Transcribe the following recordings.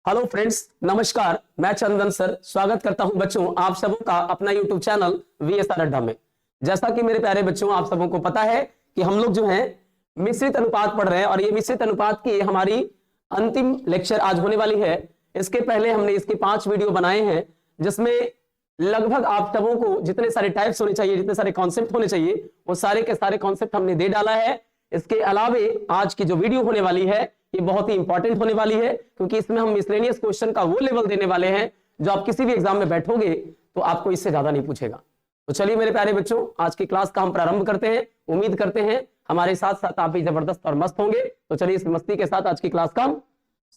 Hello friends, नमस्कार। मैं चंदन sir स्वागत करता हूं बच्चों आप सबों का अपना यूट्यूब चैनल VSR अड्डा में। जैसा कि मेरे प्यारे बच्चों आप सबों को पता है कि हम लोग जो है मिश्रित अनुपात पढ़ रहे हैं और ये मिश्रित अनुपात की हमारी अंतिम लेक्चर आज होने वाली है। इसके पहले हमने इसके 5 वीडियो बनाए हैं जिसमें लगभग आप सबों को जितने सारे टाइप्स होने चाहिए, जितने सारे कॉन्सेप्ट होने चाहिए, वो सारे के सारे कॉन्सेप्ट हमने दे डाला है। इसके अलावे आज की जो वीडियो होने वाली है ये बहुत ही इंपॉर्टेंट होने वाली है क्योंकि इसमें हम मिसलेनियस क्वेश्चन का वो लेवल देने वाले हैं जो आप किसी भी एग्जाम में बैठोगे तो आपको इससे ज्यादा नहीं पूछेगा। तो चलिए मेरे प्यारे बच्चों, आज की क्लास का हम प्रारंभ करते हैं। उम्मीद करते हैं हमारे साथ साथ आप भी जबरदस्त और मस्त होंगे। तो चलिए इस मस्ती के साथ आज की क्लास का हम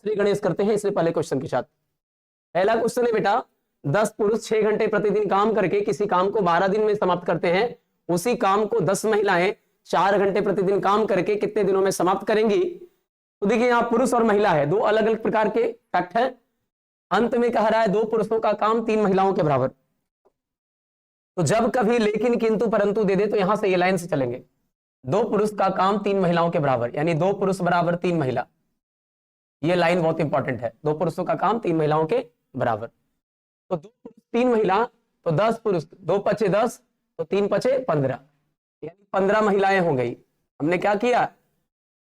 श्री गणेश करते हैं। इससे पहले क्वेश्चन के साथ पहला क्वेश्चन है बेटा, 10 पुरुष 6 घंटे प्रतिदिन काम करके किसी काम को 12 दिन में समाप्त करते हैं। उसी काम को 10 महिलाएं 4 घंटे प्रतिदिन काम करके कितने दिनों में समाप्त करेंगी? तो देखिए यहाँ पुरुष और महिला है, दो अलग अलग प्रकार के फैक्ट हैं। अंत में कह रहा है 2 पुरुषों का काम 3 महिलाओं के बराबर। तो जब कभी लेकिन किंतु परंतु दे दे तो यहां से ये लाइन से चलेंगे। 2 पुरुष का काम 3 महिलाओं के बराबर, यानी 2 पुरुष बराबर 3 महिला। ये लाइन बहुत इंपॉर्टेंट है। 2 पुरुषों का काम 3 महिलाओं के बराबर। तो 2 पुरुष 3 महिला तो 10 पुरुष, 2 पचे 10 तो 3 पचे 15, यानी 15 महिलाएं हो गई। हमने क्या किया,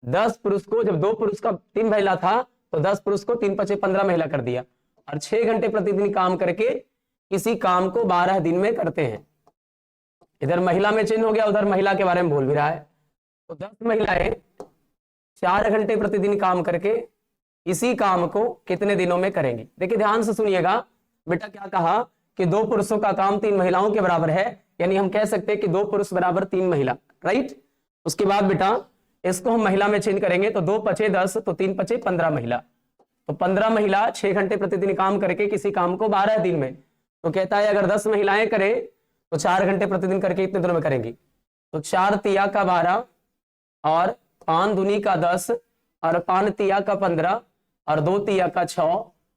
10 पुरुष को, जब 2 पुरुष का 3 महिला था तो 10 पुरुष को 3 पचे 15 महिला कर दिया। और 6 घंटे प्रतिदिन काम करके किसी काम को 12 दिन में करते हैं। इधर महिला में चेंज हो गया, उधर महिला के बारे में बोल भी रहा है। तो 10 महिलाएं 4 घंटे प्रतिदिन काम करके इसी काम को कितने दिनों में करेंगी? देखिए ध्यान से सुनिएगा बेटा, क्या कहा कि 2 पुरुषों का काम 3 महिलाओं के बराबर है, यानी हम कह सकते हैं कि 2 पुरुष बराबर 3 महिला, राइट। उसके बाद बेटा इसको हम महिला में चेंज करेंगे तो 2 पचे 10 तो 3 पचे 15 महिला। तो 15 महिला 6 घंटे प्रतिदिन काम करके किसी काम को 12 दिन में। तो कहता है अगर 10 महिलाएं करें तो 4 घंटे प्रतिदिन करके इतने दिनों में करेंगी। तो 4 तिया का 12 और 5 दूनी का 10 और 5 तिया का 15 और 2 तिया का 6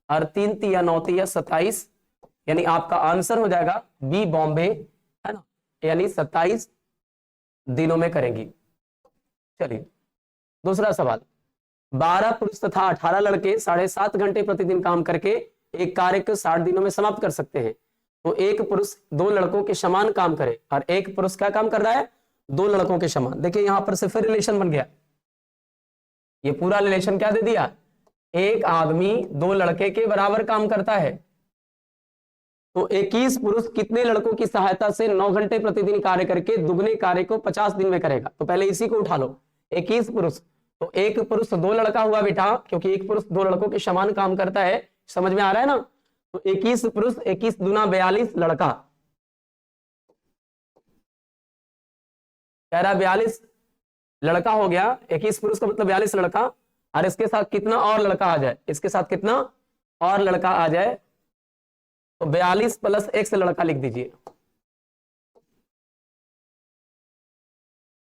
और 3 तिया 9 तिया 27, यानी आपका आंसर हो जाएगा बी बॉम्बे, है ना, यानी 27 दिनों में करेंगी। चलिए दूसरा सवाल, 12 पुरुष तथा 18 लड़के 7.5 घंटे प्रतिदिन काम करके एक कार्य को 60 दिनों में समाप्त कर सकते हैं। तो एक पुरुष 2 लड़कों के समान काम करे और एक पुरुष क्या काम कर रहा है? 2 लड़कों के समान। देखिए यहां पर से फिर रिलेशन बन गया। ये पूरा रिलेशन क्या दे दिया? एक आदमी 2 लड़के के बराबर काम करता है। तो 21 पुरुष कितने लड़कों की सहायता से 9 घंटे प्रतिदिन कार्य करके दुगने कार्य को 50 दिन में करेगा? तो पहले इसी को उठा लो। 21 पुरुष, तो एक पुरुष 2 लड़का हुआ बेटा, क्योंकि एक पुरुष 2 लड़कों के समान काम करता है। समझ में आ रहा है ना? तो 21 पुरुष, 21 दूना 42 लड़का, कह रहा 42 लड़का हो गया। 21 पुरुष का मतलब 42 लड़का, और इसके साथ कितना और लड़का आ जाए? इसके साथ कितना और लड़का आ जाए? तो 42 प्लस x लड़का लिख दीजिए।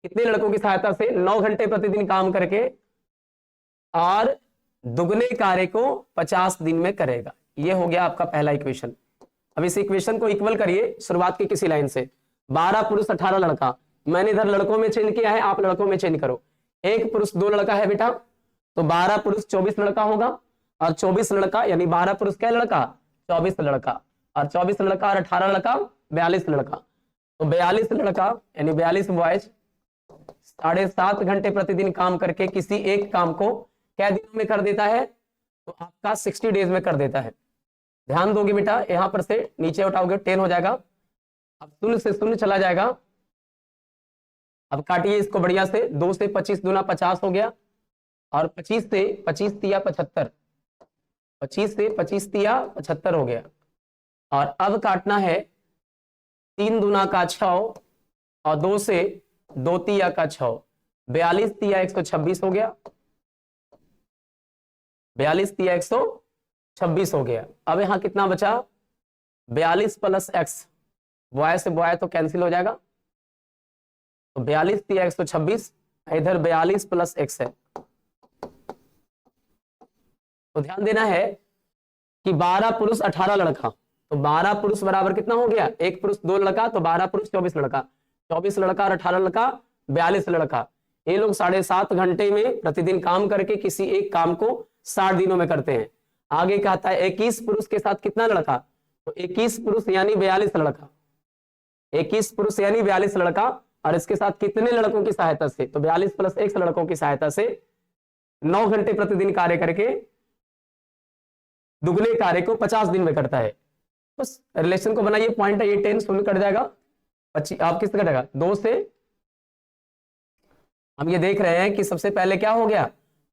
कितने लड़कों की सहायता से 9 घंटे प्रतिदिन काम करके और दुगने कार्य को 50 दिन में करेगा। ये हो गया आपका पहला इक्वेशन। अब इस इक्वेशन को इक्वल करिए शुरुआत की किसी लाइन से। 12 पुरुष 18 लड़का, मैंने इधर लड़कों में चेंज किया है, आप लड़कों में चेंज करो। एक पुरुष 2 लड़का है बेटा, तो 12 पुरुष 24 लड़का होगा और 24 लड़का, यानी 12 पुरुष क्या लड़का? 24 लड़का, और 24 लड़का और 18 लड़का 42 लड़का। तो 42 लड़का यानी 42 बॉयज 7.5 घंटे प्रतिदिन काम करके किसी एक काम को क्या दिनों में कर देता है? तो आपका 60 डेज में कर देता है। ध्यान दोगे बेटा, यहां पर से नीचे उठाओगे 10 हो जाएगा। अब 0 से 0 चला जाएगा। अब काटिए इसको बढ़िया से। 2 से 25 दूना 50 हो गया, और 25 से 25 तिया 75, 25 से 25 तिया 75 हो गया। और अब काटना है 3 दूना का 6 और 2 से 2 तिया का 6, 42 तिया 126 हो गया। 42 तिया 126 हो गया। अब यहां कितना बचा? 42 प्लस x, बॉय से बॉय तो कैंसिल हो जाएगा। तो 42 तिया 126, इधर 42 प्लस x है। तो ध्यान देना है कि 12 पुरुष 18 लड़का, तो 12 पुरुष बराबर कितना हो गया? एक पुरुष 2 लड़का, तो 12 पुरुष 24 लड़का, 24 लड़का और 18 लड़का 42 लड़का। ये लोग 7.5 घंटे में प्रतिदिन काम करके किसी एक काम को 60 दिनों में करते हैं। आगे कहता है 21 पुरुष के साथ कितना लड़का, तो 21 पुरुष यानी 42 लड़का, 21 पुरुष यानी 42 लड़का, और इसके साथ कितने लड़कों की सहायता से, तो 42 + 1 लड़कों की सहायता से 9 घंटे प्रतिदिन कार्य करके दुगने कार्य को 50 दिन में करता है। बस रिलेशन को बनाइए, पॉइंट है ये 10 शून्य कट जाएगा, 25 आप किस कटेगा 2 से। हम ये देख रहे हैं कि सबसे पहले क्या हो गया,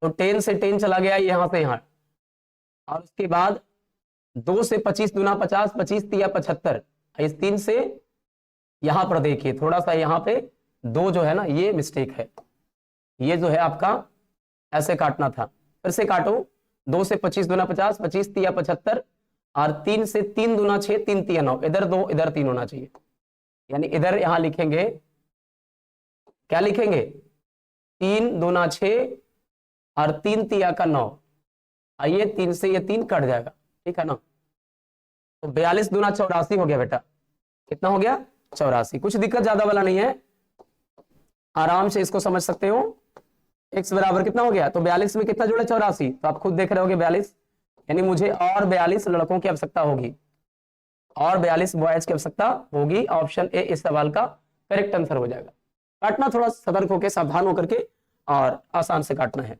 तो 10 से 10 चला गया यहां से यहां, और उसके बाद 2 से 25 दूना 50, 25 तिया 75, इस 3 से यहां पर देखिए थोड़ा सा यहां पे 2 जो है ना ये मिस्टेक है, ये जो है आपका ऐसे काटना था, फिर से काटो, 2 से 25 दूना 50, 25 तिया 75, और 3 से 3 दूना 6, 3 तिया 9, इधर 2 इधर 3 होना चाहिए, यानी इधर यहां लिखेंगे, क्या लिखेंगे 3 दूना 6 और 3 तिया का 9, आइए 3 से ये 3 कट जाएगा, ठीक है ना, तो 42 दूना 84 हो गया बेटा, कितना हो गया 84। कुछ दिक्कत ज्यादा वाला नहीं है, आराम से इसको समझ सकते हो। x बराबर कितना हो गया, तो 42 में कितना जोड़े 84, तो आप खुद देख रहे होगे 42, यानी मुझे और 42 लड़कों की आवश्यकता होगी, और 42 बॉयज की आवश्यकता होगी। ऑप्शन ए इस सवाल का करेक्ट आंसर हो जाएगा। काटना थोड़ा सतर्क होकर सावधान होकर के और आसान से काटना है।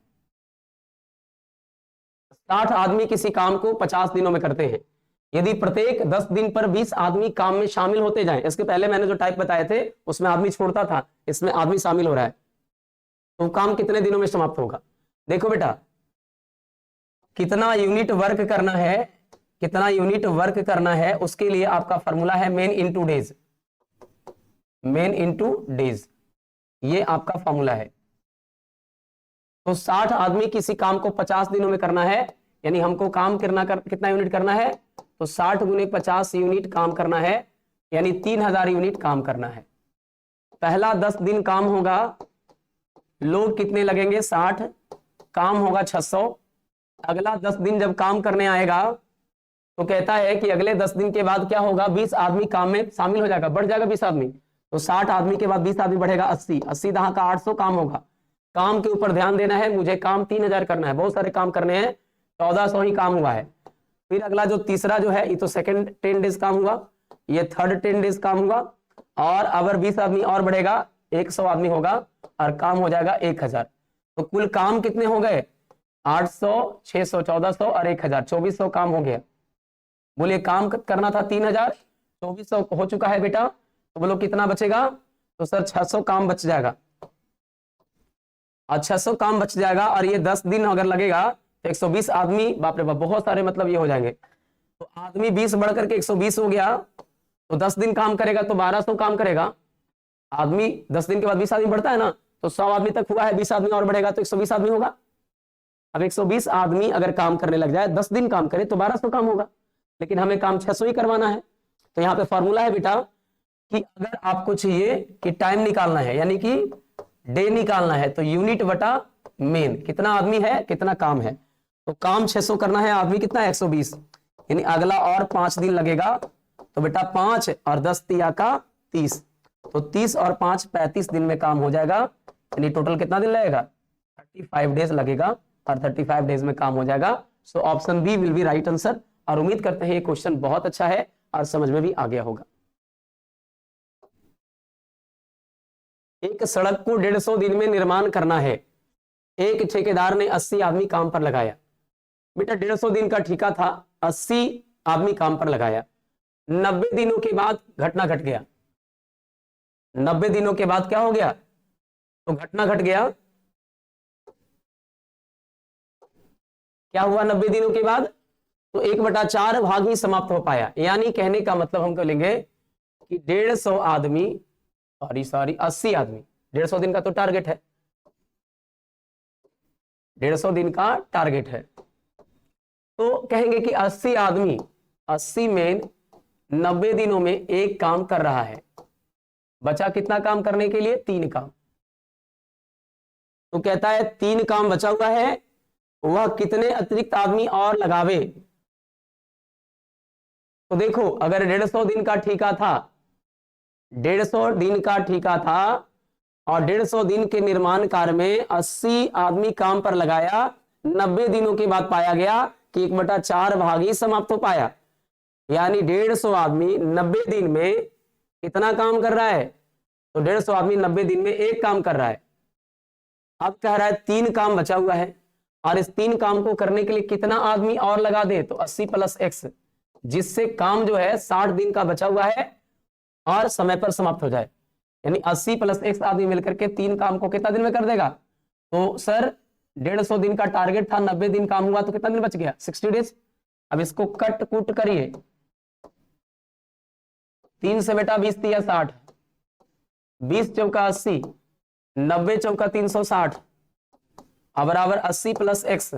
60 आदमी किसी काम को 50 दिनों में करते हैं, यदि प्रत्येक 10 दिन पर 20 आदमी काम में शामिल होते जाएं, इसके पहले मैंने जो टाइप बताए थे उसमें आदमी छोड़ता था, इसमें आदमी शामिल हो रहा है, तो काम कितने दिनों में समाप्त होगा। देखो बेटा कितना यूनिट वर्क करना है, कितना यूनिट वर्क करना है, उसके लिए आपका फॉर्मूला है main into days, main into days, ये आपका फॉर्मूला है। तो 60 आदमी किसी काम को 50 दिनों में करना है, यानी हमको काम कितना यूनिट करना है, तो 60 गुने 50 यूनिट काम करना है, यानी 3000 यूनिट काम करना है। पहला 10 दिन काम होगा, लोग कितने लगेंगे 60, काम होगा 600। अगला 10 दिन जब काम करने आएगा तो कहता है कि अगले 10 दिन के बाद क्या होगा, 20 आदमी काम में शामिल हो जाएगा, बढ़ जाएगा 20 आदमी, तो 60 आदमी के बाद 20 आदमी बढ़ेगा 80, 80 दहा का 800 काम होगा। काम के ऊपर ध्यान देना है, मुझे काम 3000 करना है, बहुत सारे काम करने हैं, 1400 ही काम हुआ है। फिर अगला जो तीसरा जो है, ये तो सेकंड 10 डेज काम हुआ, ये थर्ड 10 डेज काम हुआ, और अगर 20 आदमी और बढ़ेगा 100 आदमी होगा और काम हो जाएगा 1000। तो कुल काम कितने हो गए 800, 600, 1400 और 1000, 2400 काम हो गया। बोलिए काम करना था 3000, 2400 हो चुका है बेटा, तो बोलो कितना बचेगा, तो सर 600 काम बच जाएगा, और 600 काम बच जाएगा, और ये 10 दिन अगर लगेगा तो 120 आदमी, बाप रे बाप बहुत सारे मतलब ये हो जाएंगे, तो आदमी 20 बढ़ करके 120 हो गया, तो 10 दिन काम करेगा तो 1200 काम करेगा। आदमी 10 दिन के बाद 20 आदमी बढ़ता है ना, तो 100 आदमी तक हुआ है, 20 आदमी और बढ़ेगा तो 120 आदमी होगा। अब 120 आदमी अगर काम करने लग जाए, 10 दिन काम करे तो 1200 काम होगा, लेकिन हमें काम 600 ही करवाना है। तो यहाँ पे फॉर्मूला है बेटा कि अगर आपको चाहिए कि टाइम निकालना है, यानी कि डे निकालना है, तो यूनिट बटा मेन, कितना आदमी है कितना काम है, तो काम 600 करना है, आदमी कितना है 120, यानी अगला और 5 दिन लगेगा, तो बेटा 5 और 10 तिया का 30, तो 30 और 5 35 दिन में काम हो जाएगा, यानी टोटल कितना दिन लगेगा 35 डेज लगेगा, और 35 डेज में काम हो जाएगा। So option B will be right answer. और उम्मीद करते हैं ये क्वेश्चन बहुत अच्छा है और समझ में भी आ गया होगा। एक सड़क को 150 दिन में निर्माण करना है, एक ठेकेदार ने 80 आदमी काम पर लगाया। बेटा 150 दिन का ठेका था, 80 आदमी काम पर लगाया, 90 दिनों के बाद घटना घट गया। 90 दिनों के बाद क्या हो गया, तो घटना घट गया। क्या हुआ 90 दिनों के बाद, तो 1/4 भाग ही समाप्त हो पाया, यानी कहने का मतलब हम कहेंगे कि 150 आदमी, सॉरी 80 आदमी, 150 दिन का तो टारगेट है, 150 दिन का टारगेट है, तो कहेंगे कि 80 आदमी 80 में 90 दिनों में एक काम कर रहा है, बचा कितना काम करने के लिए 3 काम, तो कहता है 3 काम बचा हुआ है, वह कितने अतिरिक्त आदमी और लगावे। तो देखो अगर 150 दिन का ठेका था, 150 दिन का ठेका था और 150 दिन के निर्माण कार्य में 80 आदमी काम पर लगाया, 90 दिनों के बाद पाया गया कि 1/4 भाग ही समाप्त हो पाया, यानी 150 आदमी 90 दिन में कितना काम कर रहा है, तो 150 आदमी 90 दिन में एक काम कर रहा है। अब कह रहा है 3 काम बचा हुआ है, और इस 3 काम को करने के लिए कितना आदमी और लगा दे, तो 80 + x, जिससे काम जो है 60 दिन का बचा हुआ है और समय पर समाप्त हो जाए। यानी 80 + x आदमी मिलकर के 3 काम को कितना दिन में कर देगा, तो सर 150 दिन का टारगेट था, 90 दिन काम हुआ, तो कितना दिन बच गया, 60 डेज। अब इसको कट कुट करिए, 3 से बेटा 20 दिया 60, 20 चौका 80, 90 चौका 360, अब बराबर 80 + x।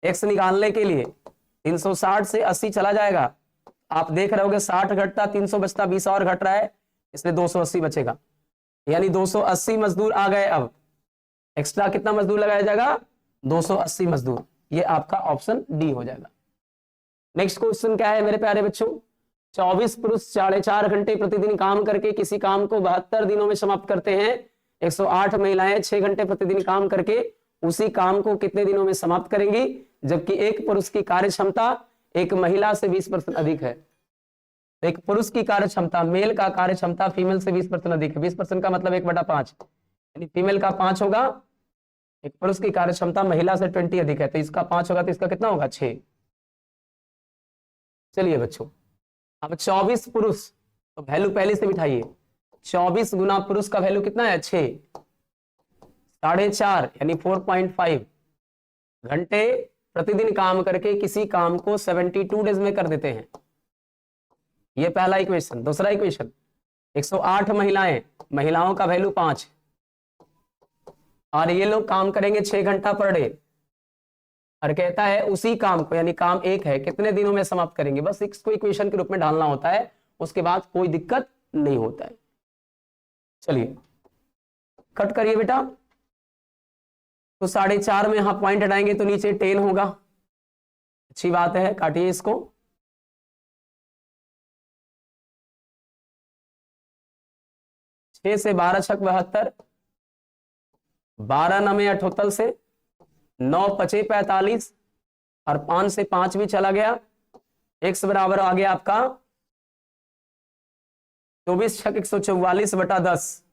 x निकालने के लिए 360 से 80 चला जाएगा, आप देख रहे होगे 60 घटता 300 बचता, 20 और घट रहा है, इसलिए 280 बचेगा, यानी 280 मजदूर आ गए। अब एक्स्ट्रा कितना मजदूर लगाया जाएगा, 280 मजदूर। ये आपका ऑप्शन डी हो जाएगा। नेक्स्ट क्वेश्चन क्या है मेरे प्यारे बच्चों, 24 पुरुष 4.5 घंटे प्रतिदिन काम करके किसी काम को 72 दिनों में समाप्त करते हैं। 108 महिलाएं 6 घंटे प्रतिदिन काम करके उसी काम को कितने दिनों में समाप्त करेंगी, जबकि एक पुरुष की कार्य क्षमता एक महिला से 20% अधिक है। एक पुरुष की कार्य क्षमता, मेल का कार्य क्षमता फीमेल से 20% अधिक है। 20% का मतलब 1/5, यानी फीमेल का 5 होगा, एक पुरुष की कार्य क्षमता महिला से 20 अधिक है, तो इसका 5 होगा, तो इसका कितना होगा, 6। चलिए बच्चों, अब 24 पुरुष, तो वैल्यू पहले से बिठाइए, 24 गुना पुरुष का वैल्यू कितना है, 6, 4.5 यानी 4.5 घंटे प्रतिदिन काम करके किसी काम को 72 डेज में कर देते हैं। ये पहला इक्वेशन। दूसरा इक्वेशन, 108 महिलाएं, महिलाओं का वैल्यू 5, और ये लोग काम करेंगे 6 घंटा पर डे, और कहता है उसी काम को, यानी काम एक है, कितने दिनों में समाप्त करेंगे। बस इसको इक्वेशन के रूप में ढालना होता है, उसके बाद कोई दिक्कत नहीं होता है। चलिए कट करिए बेटा, तो 4.5 में यहां पॉइंट हटाएंगे तो नीचे 10 होगा, अच्छी बात है, काटिए इसको। छह से 12 छक 72, 12 9 78 से 9 5 45, और 5 से 5 भी चला गया, x बराबर आ गया आपका 24 छक 144/10,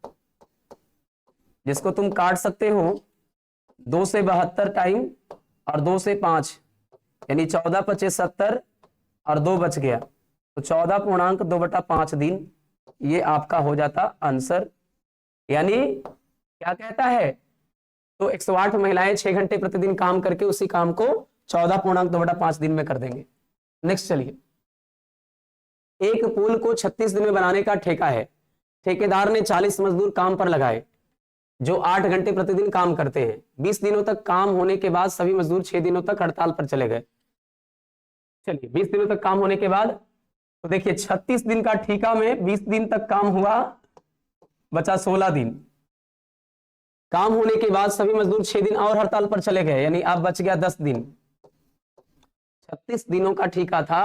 जिसको तुम काट सकते हो 2 से 72 टाइम और 2 से 5, यानी 14 × 25 70, और 2 बच गया, तो 14.2/5 दिन, ये आपका हो जाता आंसर। यानी क्या कहता है, तो 108 महिलाएं 6 घंटे प्रतिदिन काम करके उसी काम को 14.2/5 दिन में कर देंगे। नेक्स्ट चलिए, एक पुल को 36 दिन में बनाने का ठेका है, ठेकेदार ने 40 मजदूर काम पर लगाए जो 8 घंटे प्रतिदिन काम करते हैं। 20 दिनों तक काम होने के बाद सभी मजदूर 6 दिनों तक हड़ताल पर चले गए। चलिए 20 दिनों तक काम होने के बाद, तो देखिए 36 दिन का ठेका में 20 दिन तक काम हुआ, बचा 16 दिन। काम होने के बाद सभी मजदूर 6 दिन और हड़ताल पर चले गए, यानी अब बच गया 10 दिन। 36 दिनों का ठेका था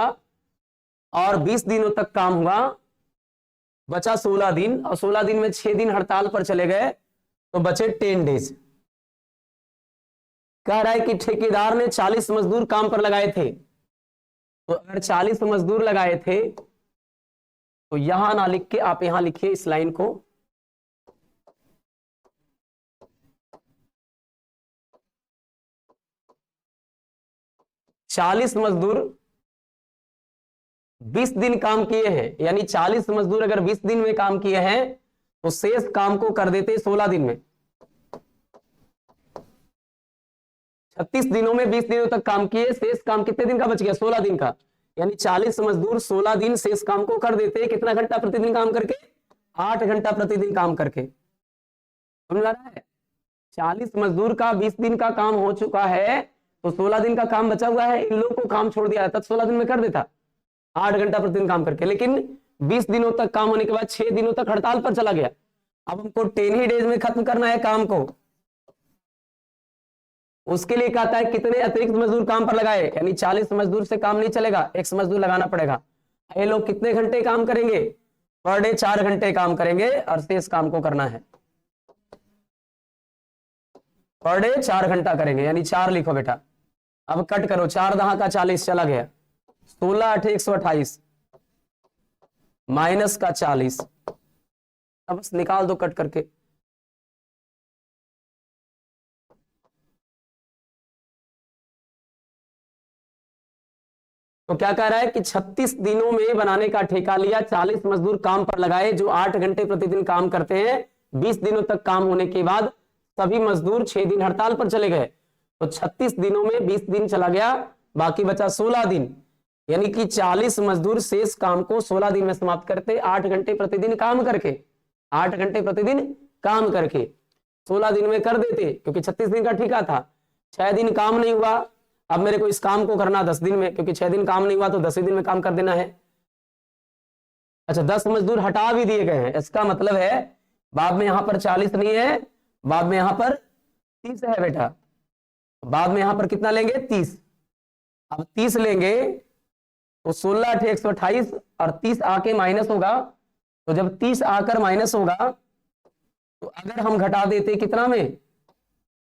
और 20 दिनों तक काम हुआ, बचा 16 दिन, और 16 दिन में 6 दिन हड़ताल पर चले गए, तो बचे 10 डेज। कह रहा है कि ठेकेदार ने 40 मजदूर काम पर लगाए थे, तो अगर 40 मजदूर लगाए थे तो यहां ना लिख के आप यहां लिखिए इस लाइन को, चालीस मजदूर 20 दिन काम किए हैं, यानी 40 मजदूर अगर 20 दिन में काम किए हैं तो शेष काम को कर देते 16 दिन में। 36 दिनों में 20 दिनों तक काम किए, शेष काम कितने दिन का बच गया, 16 दिन का, यानी 40 मजदूर 16 दिन शेष काम को कर देते। कितना घंटा प्रतिदिन काम करके, 8 घंटा प्रतिदिन काम करके। समझ आ रहा है, 40 मजदूर का 20 दिन का काम हो चुका है, तो 16 दिन का काम बचा हुआ है, इन लोगों को काम छोड़ दिया था, 16 दिन में कर देता 8 घंटा प्रतिदिन काम करके। लेकिन 20 दिनों तक काम होने के बाद 6 दिनों तक हड़ताल पर चला गया। अब हमको 10 ही डेज में खत्म करना है काम को, उसके लिए कहता है कितने अतिरिक्त मजदूर काम पर लगाए, यानी 40 मजदूर से काम नहीं चलेगा, एक मजदूर लगाना पड़ेगा। ये लोग कितने घंटे काम करेंगे, पर डे 4 घंटे काम करेंगे, और शेष काम को करना है पर डे 4 घंटा करेंगे, यानी 4 लिखो बेटा। अब कट करो, 4 दहा का 40 चला गया, 16 8 128 माइनस का 40, अब बस निकाल दो कट करके। तो क्या कह रहा है कि 36 दिनों में बनाने का ठेका लिया, 40 मजदूर काम पर लगाए जो 8 घंटे प्रतिदिन काम करते हैं। 20 दिनों तक काम होने के बाद सभी मजदूर 6 दिन हड़ताल पर चले गए। तो 36 दिनों में 20 दिन चला गया, बाकी बचा 16 दिन, यानी कि 40 मजदूर शेष काम को 16 दिन में समाप्त करते, 8 घंटे प्रतिदिन काम करके, 8 घंटे प्रतिदिन काम करके 16 दिन में कर देते, क्योंकि 36 दिन का ठेका था। 6 दिन काम नहीं हुआ, अब मेरे को इस काम को करना 10 दिन में, क्योंकि 6 दिन काम नहीं हुआ तो 10 दिन में काम कर देना है। अच्छा, 10 मजदूर हटा भी दिए गए हैं, इसका मतलब है बाद में यहां पर 40 नहीं है, बाद में यहां पर 30 है बेटा, बाद में यहां पर कितना लेंगे 30। अब 30 लेंगे तो 16 8 128 और 30 आके माइनस होगा, तो जब 30 आकर माइनस होगा तो अगर हम घटा देते कितना में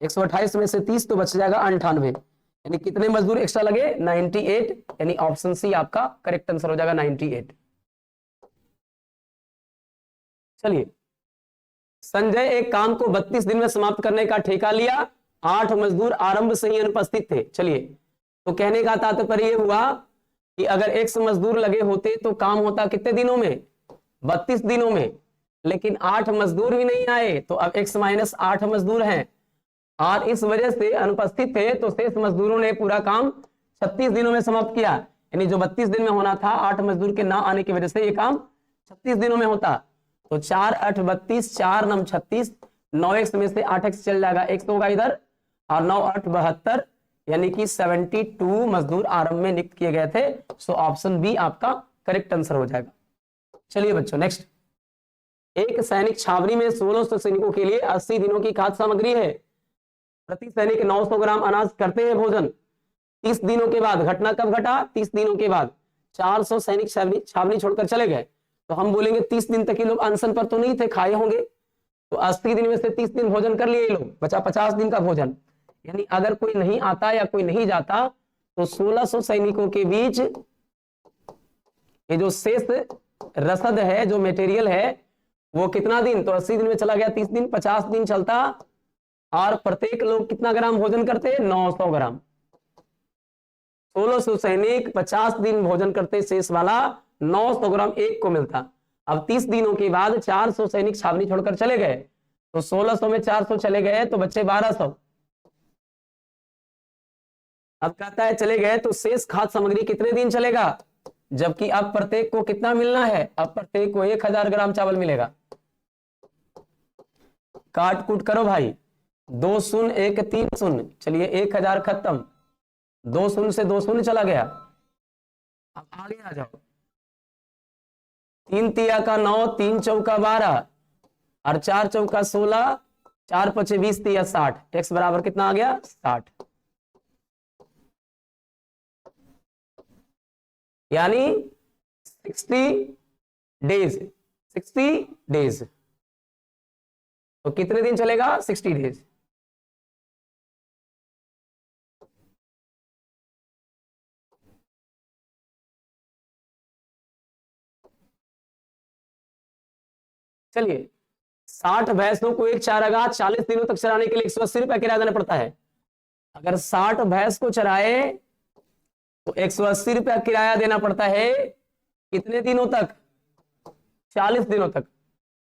128 में से 30 तो बच जाएगा 98, यानी कितने मजदूर एक्स्ट्रा लगे 98, यानी ऑप्शन सी आपका करेक्ट आंसर हो जाएगा 98। चलिए, संजय एक काम को 32 दिन में समाप्त करने का ठेका लिया, 8 मजदूर आरंभ से ही अनुपस्थित थे। चलिए, तो कहने का तात्पर्य यह हुआ कि अगर x मजदूर लगे होते तो काम होता कितने दिनों में 32 दिनों में, लेकिन 8 मजदूर भी नहीं आए, तो अब x माइनस 8 मजदूर हैं और इस वजह से अनुपस्थित थे, तो शेष मजदूरों ने पूरा काम 36 दिनों में समाप्त किया, यानी जो 32 दिन में होना था 8 मजदूर के ना आने की वजह से ये काम 36 दिनों में होता। तो 4 8 32, 4 9 36, 9x में से 8x चल जाएगा, x होगा इधर, और 9 8 72, यानी कि 72 मजदूर आरंभ में नियुक्त किए गए थे। सो ऑप्शन बी आपका करेक्ट आंसर हो जाएगा। चलिए बच्चों, नेक्स्ट, एक सैनिक छावनी में 1600 सैनिकों के लिए 80 दिनों की खाद्य सामग्री है। प्रति सैनिक 900 ग्राम अनाज करते हैं भोजन। 30 दिनों के बाद, घटना कब घटा 30 दिनों के बाद, 400 सैनिक छावनी छोड़कर चले गए, तो हम बोलेंगे 30 दिन तक ये लोग अनशन पर तो नहीं थे, खाए होंगे, तो 80 दिन में से 30 दिन भोजन कर लिए ये लोग, बचा 50 दिन का भोजन। यानी अगर कोई नहीं आता या कोई नहीं जाता तो 1600 सैनिकों के बीच ये जो शेष रसद है, जो मटेरियल है, वो कितना दिन, तो 80 दिन में चला गया 30 दिन, 50 दिन चलता, और प्रत्येक लोग कितना ग्राम भोजन करते 900 ग्राम। 1600 सैनिक 50 दिन भोजन करते, शेष वाला 900 ग्राम एक को मिलता। अब 30 दिनों के बाद 400 सैनिक छावनी छोड़कर चले गए, तो 1600 में 400 चले गए तो बच्चे 1200। अब कहता है चले गए तो शेष खाद्य सामग्री कितने दिन चलेगा, जबकि अब प्रत्येक को कितना मिलना है, अब प्रत्येक को 1000 ग्राम चावल मिलेगा। काट कूट करो भाई, 2 शून्य 1 3 शून्य, चलिए 1000 खत्म, 2 शून्य से 2 शून्य चला गया। अब आगे आ जाओ, 3 तिया का 9, 3 चौका 12 और 4 चौका 16, 4 पचे 20 तिया 60, x बराबर कितना आ गया 60, यानी 60 डेज, 60 डेज, तो कितने दिन चलेगा 60 डेज। चलिए, 60 भैंसों को एक चारागाह 40 दिनों तक चराने के लिए 180 रुपया किराया देना पड़ता है। अगर 60 भैंस को चराए तो 180 रुपया किराया देना पड़ता है, कितने दिनों तक 40 दिनों तक।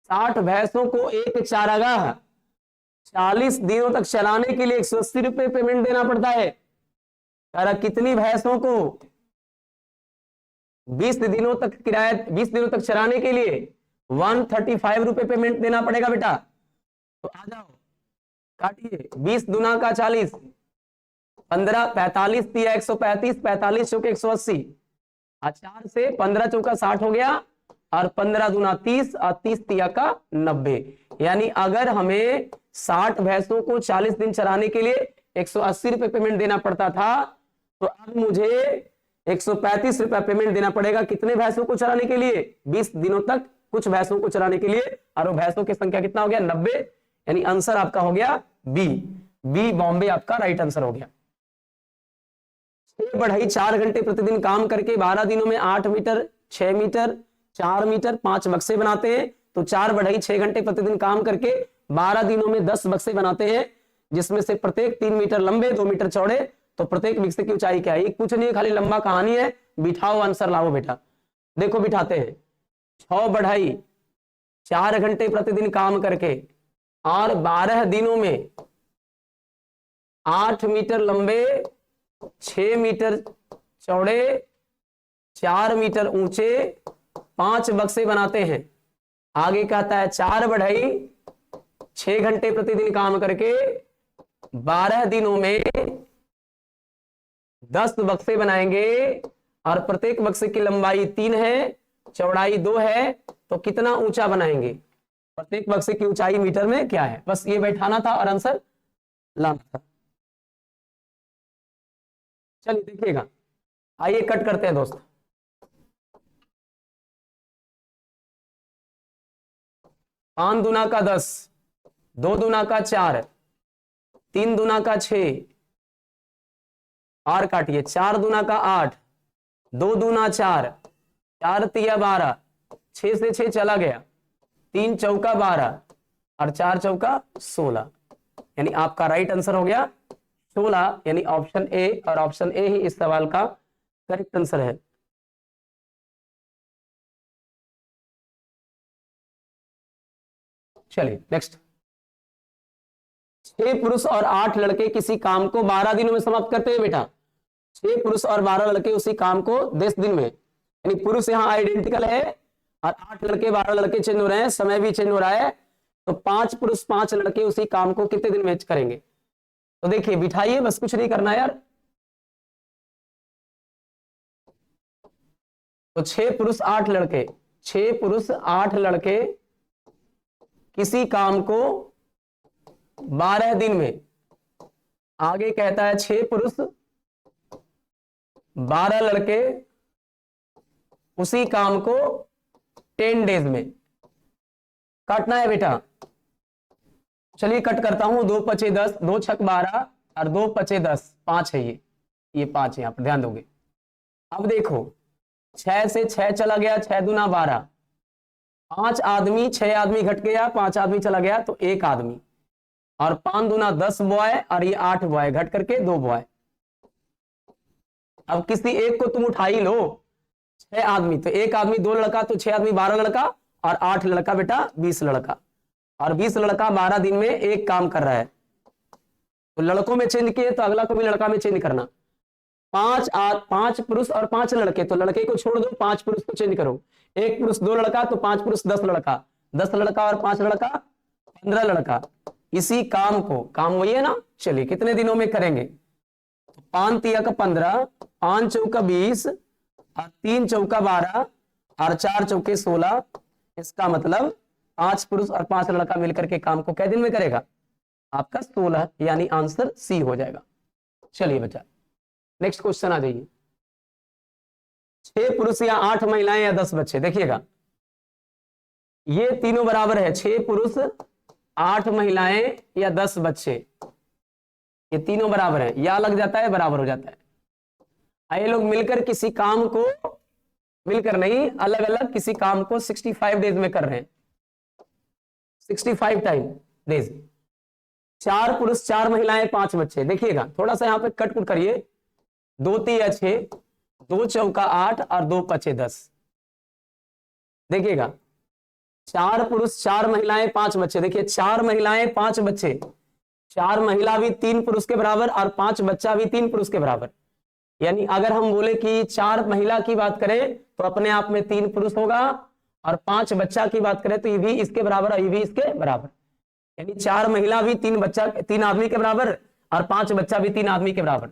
60 भैंसों को एक चारागाह 40 दिनों तक चराने के लिए 180 रुपये पेमेंट देना पड़ता है। अरे कितनी भैंसों को 20 दिनों तक किराया, 20 दिनों तक चराने के लिए 135 रुपये पेमेंट देना पड़ेगा बेटा। तो आ जाओ काटिए, 20 दूना का 40, 15 45 तिया 135, 45 चौके 180, 4 से 15 चौका 60 हो गया, और 15 दूना 30 और 30 तिया का 90। यानी अगर हमें 60 भैंसों को 40 दिन चराने के लिए 180 रुपये पेमेंट देना पड़ता था, तो अब मुझे 135 रुपया पेमेंट देना पड़ेगा कितने भैंसों को चराने के लिए 20 दिनों तक, कुछ भैंसों को चराने के लिए, और वो भैंसों की संख्या कितना हो गया 90, यानी आंसर आपका हो गया बी, बॉम्बे आपका राइट आंसर हो गया। 6 बढ़ई 4 घंटे प्रतिदिन काम करके 12 दिनों में 8 मीटर, 6 मीटर, 4 मीटर 5 बक्से बनाते हैं। तो 4 बढ़ई 6 घंटे प्रतिदिन काम करके 12 दिनों में 10 बक्से बनाते हैं, जिसमें से प्रत्येक 3 मीटर लंबे, 2 मीटर चौड़े। तो प्रत्येक बक्से की ऊंचाई क्या है? कुछ नहीं, खाली लंबा कहानी है। बिठाओ, आंसर लाओ बेटा। देखो बिठाते हैं। 6 बढ़ई 4 घंटे प्रतिदिन काम करके और 12 दिनों में 8 मीटर लंबे, 6 मीटर चौड़े, 4 मीटर ऊंचे 5 बक्से बनाते हैं। आगे कहता है 4 बढ़ई 6 घंटे प्रतिदिन काम करके 12 दिनों में 10 बक्से बनाएंगे और प्रत्येक बक्से की लंबाई 3 है, चौड़ाई 2 है। तो कितना ऊंचा बनाएंगे? प्रत्येक बक्से की ऊंचाई मीटर में क्या है? बस ये बैठाना था और आंसर लाना था। चलिए देखिएगा, आइए कट करते हैं दोस्त। पांच दूना का 10, 2 दूना का 4, 3 दूना का 6 और काटिए। 4 दूना का 8, 2 दूना 4, 4 तिया 12, 6 से 6 चला गया, 3 चौका 12 और 4 चौका 16। यानी आपका राइट आंसर हो गया 16, यानी ऑप्शन ए। और ऑप्शन ए ही इस सवाल का करेक्ट आंसर है। चलिए नेक्स्ट। 6 पुरुष और 8 लड़के किसी काम को 12 दिनों में समाप्त करते हैं बेटा। 6 पुरुष और 12 लड़के उसी काम को 10 दिन में, यानी पुरुष यहां आइडेंटिकल है और 8 लड़के 12 लड़के चेंज हो रहे हैं, समय भी चेंज हो रहा है। तो 5 पुरुष 5 लड़के उसी काम को कितने दिन में करेंगे? तो देखिए बिठाइए, बस कुछ नहीं करना यार। तो 6 पुरुष 8 लड़के, 6 पुरुष 8 लड़के किसी काम को 12 दिन में, आगे कहता है 6 पुरुष 12 लड़के उसी काम को 10 डेज में काटना है बेटा। चलिए कट करता हूं। 2 पचे 10, 2 छक 12 और 2 पचे 10, 5 है ये 5 है, यहां पर ध्यान दोगे। अब देखो 6 से 6 चला गया, 6 दूना 12, 5 आदमी, 6 आदमी घट गया, 5 आदमी चला गया तो 1 आदमी, और 5 दूना 10 बॉय और ये 8 बॉय घट करके 2 बॉय। अब किसी एक को तुम उठा ही लो। 6 आदमी तो 1 आदमी 2 लड़का, तो 6 आदमी 12 लड़का और 8 लड़का बेटा 20 लड़का, और 20 लड़का 12 दिन में एक काम कर रहा है। तो लड़कों में चेंज किए तो अगला को भी लड़का में चेंज करना। 5 पुरुष और 5 लड़के, तो लड़के को छोड़ दो, 5 पुरुष को चेंज करो। 1 पुरुष 2 लड़का, तो 5 पुरुष 10 लड़का, 10 लड़का और 5 लड़का 15 लड़का। इसी काम को, काम वही है ना। चलिए कितने दिनों में करेंगे? 5 तिया का 15, 5 चौका 20 और 3 चौका 12 और 4 चौके 16। इसका मतलब 5 पुरुष और 5 लड़का मिलकर के काम को कै दिन में करेगा? आपका 16, यानी आंसर सी हो जाएगा। चलिए बच्चा नेक्स्ट क्वेश्चन आ जाइए। 6 पुरुष या 8 महिलाएं या 10 बच्चे, देखिएगा ये तीनों बराबर है। 6 पुरुष 8 महिलाएं या 10 बच्चे, ये तीनों बराबर है। या लग जाता है बराबर हो जाता है। ये लोग मिलकर किसी काम को, मिलकर नहीं, अलग अलग किसी काम को 65 डेज में कर रहे हैं। 65 टाइम डेज। 4 पुरुष 4 महिलाएं 5 बच्चे। देखिएगा थोड़ा सा यहाँ पे कट कुट करिए। 2 तिया 6, 2 चौका 8 और 2 पचे 10। देखिएगा 4 पुरुष 4 महिलाएं 5 बच्चे। देखिए 4 महिलाएं 5 बच्चे, 4 महिला भी 3 पुरुष के बराबर और 5 बच्चा भी 3 पुरुष के बराबर। यानी अगर हम बोले कि 4 महिला की बात करें तो अपने आप में 3 पुरुष होगा, और 5 बच्चा की बात करें तो ये भी इसके बराबर और ये भी इसके बराबर। यानी 4 महिला भी 3 बच्चा 3 आदमी के बराबर और 5 बच्चा भी 3 आदमी के बराबर।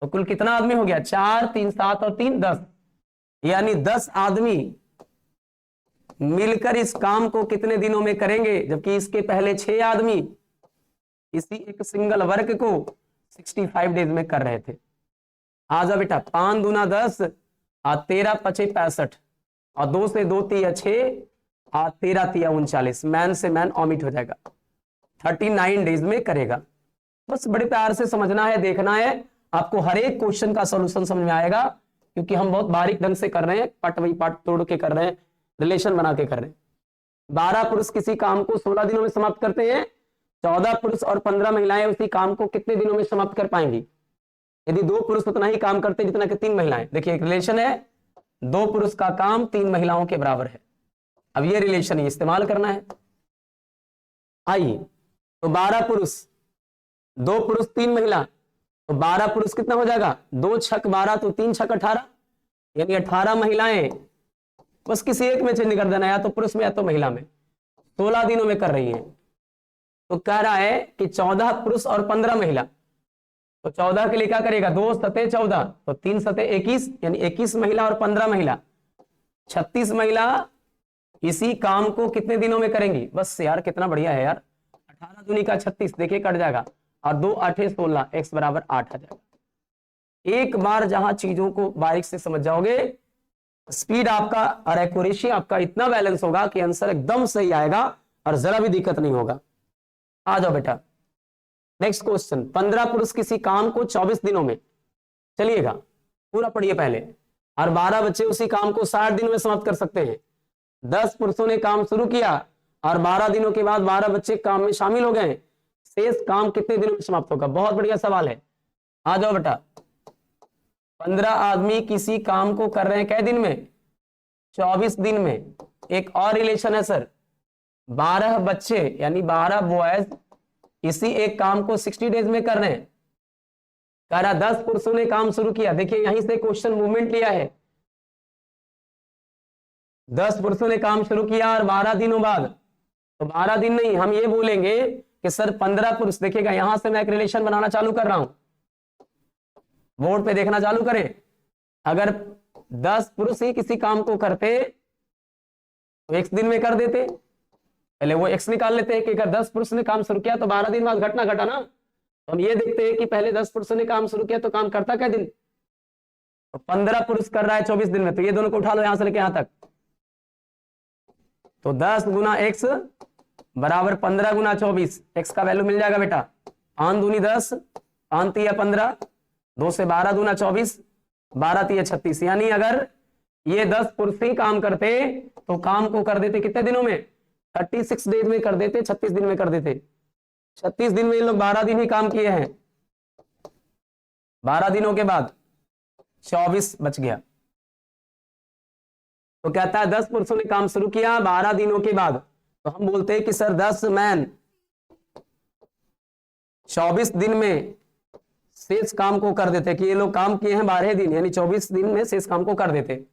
तो कुल कितना आदमी हो गया? 4 3 7 और 3 10, यानी 10 आदमी मिलकर इस काम को कितने दिनों में करेंगे? जबकि इसके पहले 6 आदमी इसी एक सिंगल वर्क को 65 डेज में कर रहे थे। आजा बेटा 5 दूना 10 और 13 पचे 65 और 2 से 2 तिया 6 और 13 तिया 39। मैन से मैन ऑमिट हो जाएगा। 39 डेज में करेगा। बस बड़े प्यार से समझना है, देखना है आपको हर एक क्वेश्चन का सॉल्यूशन समझ में आएगा, क्योंकि हम बहुत बारीक ढंग से कर रहे हैं, पार्ट बाई पार्ट तोड़ के कर रहे हैं, रिलेशन बना के कर रहे हैं। 12 पुरुष किसी काम को 16 दिनों में समाप्त करते हैं, 14 पुरुष और 15 महिलाएं उसी काम को कितने दिनों में समाप्त कर पाएंगी? यदि 2 पुरुष उतना ही काम करते जितना कि 3 महिलाएं। देखिए एक रिलेशन है, 2 पुरुष का काम 3 महिलाओं के बराबर है। अब ये रिलेशन इस्तेमाल करना है। आइए, तो 12 पुरुष, 2 पुरुष 3 महिला, तो 12 पुरुष कितना हो जाएगा? 2 छक 12, तो 3 छक 18, यानी 18 महिलाएं, बस किसी एक में चेंज कर देना, या तो पुरुष में या तो महिला में, 16 दिनों में कर रही हैं। तो कह रहा है कि 14 पुरुष और 15 महिला, तो 14 के लिए क्या करेगा? 2 सते 14, तो 3 सते 21, यानी 21 महिला और 15 महिला, 36 महिला इसी काम को कितने दिनों में करेंगी? बस यार कितना बढ़िया है यार, 18 दूनी का 36, देखिए कट जाएगा, और 2 8 16, x बराबर 8 आ जाएगा। एक बार जहां चीजों को बारीक से समझ जाओगे, स्पीड आपका और एक्यूरेसी आपका इतना बैलेंस होगा कि आंसर एकदम सही आएगा और जरा भी दिक्कत नहीं होगा। आ जाओ बेटा, नेक्स्ट क्वेश्चन। 15 पुरुष किसी काम को 24 दिनों में, चलिएगा पूरा पढ़िए पहले, और 12 बच्चे उसी काम को 60 दिनों में समाप्त कर सकते हैं। 10 पुरुषों ने काम शुरू किया और 12 दिनों के बाद 12 बच्चे काम में शामिल हो गए, शेष काम कितने दिनों में समाप्त होगा? बहुत बढ़िया सवाल है। आ जाओ बेटा, 15 आदमी किसी काम को कर रहे हैं कै दिन में? 24 दिन में। एक और रिलेशन है सर, 12 बच्चे यानी 12 बॉयज इसी एक काम को 60 डेज में कर रहे हैं। कह रहा 10 पुरुषों ने काम शुरू किया, देखिए यहीं से क्वेश्चन मूवमेंट लिया है। 10 पुरुषों ने काम शुरू किया और 12 दिनों बाद, तो 12 दिन नहीं, हम ये बोलेंगे कि सर 15 पुरुष, देखिएगा यहां से मैं एक रिलेशन बनाना चालू कर रहा हूं, बोर्ड पे देखना चालू करें। अगर 10 पुरुष ही किसी काम को करते तो x दिन में कर देते, पहले वो x निकाल लेते हैं कि अगर 10 पुरुष ने काम शुरू किया तो 12 दिन बाद घटना घटा ना, तो हम ये देखते हैं कि पहले 10 पुरुषों ने काम शुरू किया तो काम करता क्या दिन? तो 15 पुरुष कर रहा है 24 दिन में, तो ये दोनों को उठा लो यहां से लेके यहां तक, तो 10 गुना x बराबर 15 गुना 24, x का वैल्यू मिल जाएगा बेटा, 5 दूनी 10, 5 तिया 15, 2 से 12 दूना 24, 12 तिया 36, यानी अगर ये 10 पुरुष ही काम करते तो काम को कर देते कितने दिनों में? 36 डेज में कर देते, 36 दिन में कर देते। 36 दिन में ये लोग 12 दिन ही काम किए हैं, 12 दिनों के बाद 24 बच गया। तो कहता है 10 पुरुषों ने काम शुरू किया 12 दिनों के बाद, तो हम बोलते हैं कि सर 10 मैन 24 दिन में शेष काम को कर देते, कि ये लोग काम किए हैं 12 दिन, यानी 24 दिन में शेष काम को कर देते।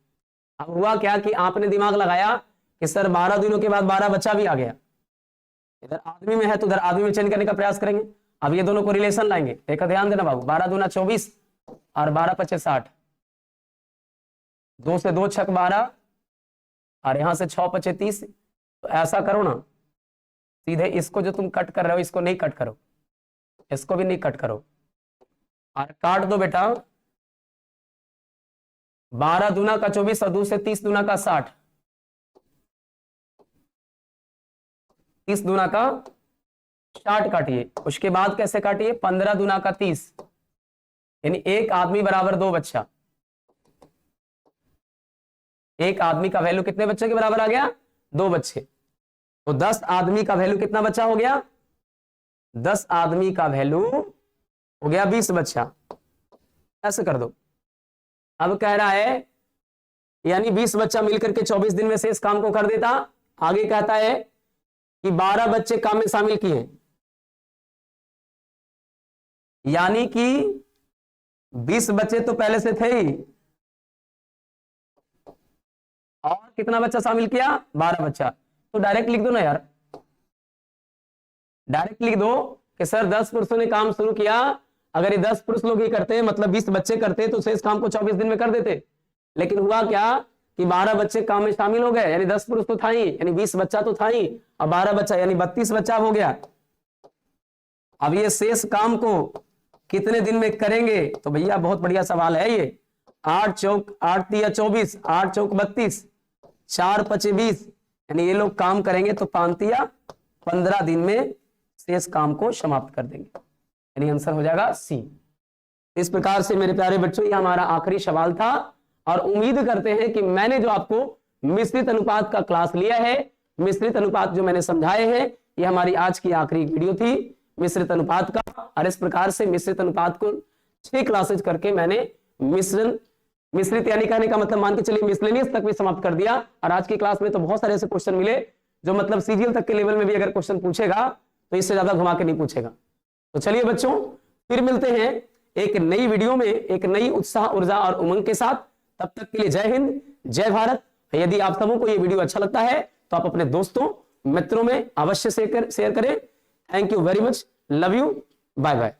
अब हुआ क्या कि आपने दिमाग लगाया कि सर 12 दिनों के बाद 12 बच्चा भी आ गया, इधर आदमी में है तो उधर आदमी में चेंज करने का प्रयास करेंगे। अब ये दोनों को रिलेशन लाएंगे, देखा ध्यान देना बाबू, 12 दूना 24 और 12 पचे 60, 2 से 2 छक 12 और यहां से 6 पचे 30। तो ऐसा करो ना, सीधे इसको जो तुम कट कर रहे हो इसको नहीं कट करो, इसको भी नहीं कट करो, और काट दो बेटा। 12 दूना का 24 और 2 से 30 दूना का 60, 30 दूना का 60 काटिए। उसके बाद कैसे काटिए? 15 दूना का 30, यानी एक आदमी बराबर 2 बच्चा। एक आदमी का वैल्यू कितने बच्चे के बराबर आ गया? 2 बच्चे। तो 10 आदमी का वैल्यू कितना बच्चा हो गया? 10 आदमी का वैल्यू हो गया 20 बच्चा। ऐसे कर दो। अब कह रहा है यानी 20 बच्चा मिलकर के 24 दिन में से इस काम को कर देता। आगे कहता है कि 12 बच्चे काम में शामिल किए, यानी कि 20 बच्चे तो पहले से थे ही, और कितना बच्चा शामिल किया? 12 बच्चा। तो डायरेक्ट लिख दो ना यार, डायरेक्ट लिख दो कि सर 10 पुरुषों ने काम शुरू किया, अगर ये 10 पुरुष लोग ही करते मतलब 20 बच्चे करते तो शेष काम को 24 दिन में कर देते। लेकिन हुआ क्या कि 12 बच्चे काम में शामिल हो गए, यानी 10 पुरुष तो था ही, यानी 20 बच्चा तो था ही, और 12 बच्चा यानी 32 बच्चा हो गया। अब ये शेष काम को कितने दिन में करेंगे? तो भैया बहुत बढ़िया सवाल है ये। 8 चौक 8 तिया 24, 8 चौक 32, 4 पचे 20, यानी ये लोग काम करेंगे तो 5 तिया 15 दिन में शेष काम को समाप्त कर देंगे, यानी आंसर हो जाएगा सी। इस प्रकार से मेरे प्यारे बच्चों, ये हमारा आखिरी सवाल था और उम्मीद करते हैं कि मैंने जो आपको मिश्रित अनुपात का क्लास लिया है, मिश्रित अनुपात जो मैंने समझाए हैं, ये हमारी आज की आखिरी वीडियो थी मिश्रित अनुपात का। और इस प्रकार से मिश्रित अनुपात को 6 क्लासेज करके मैंने मिश्रित यानी कहने का मतलब मान के चलिए मिसलेनियस तक भी समाप्त कर दिया। और आज की क्लास में तो बहुत सारे ऐसे क्वेश्चन मिले जो मतलब सीजीएल तक के लेवल में भी अगर क्वेश्चन पूछेगा तो इससे ज्यादा घुमा के नहीं पूछेगा। तो चलिए बच्चों, फिर मिलते हैं एक नई वीडियो में एक नई उत्साह, ऊर्जा और उमंग के साथ। तब तक के लिए जय हिंद, जय भारत। यदि आप सबों को ये वीडियो अच्छा लगता है तो आप अपने दोस्तों मित्रों में अवश्य शेयर करें। Thank you very much, love you, bye bye.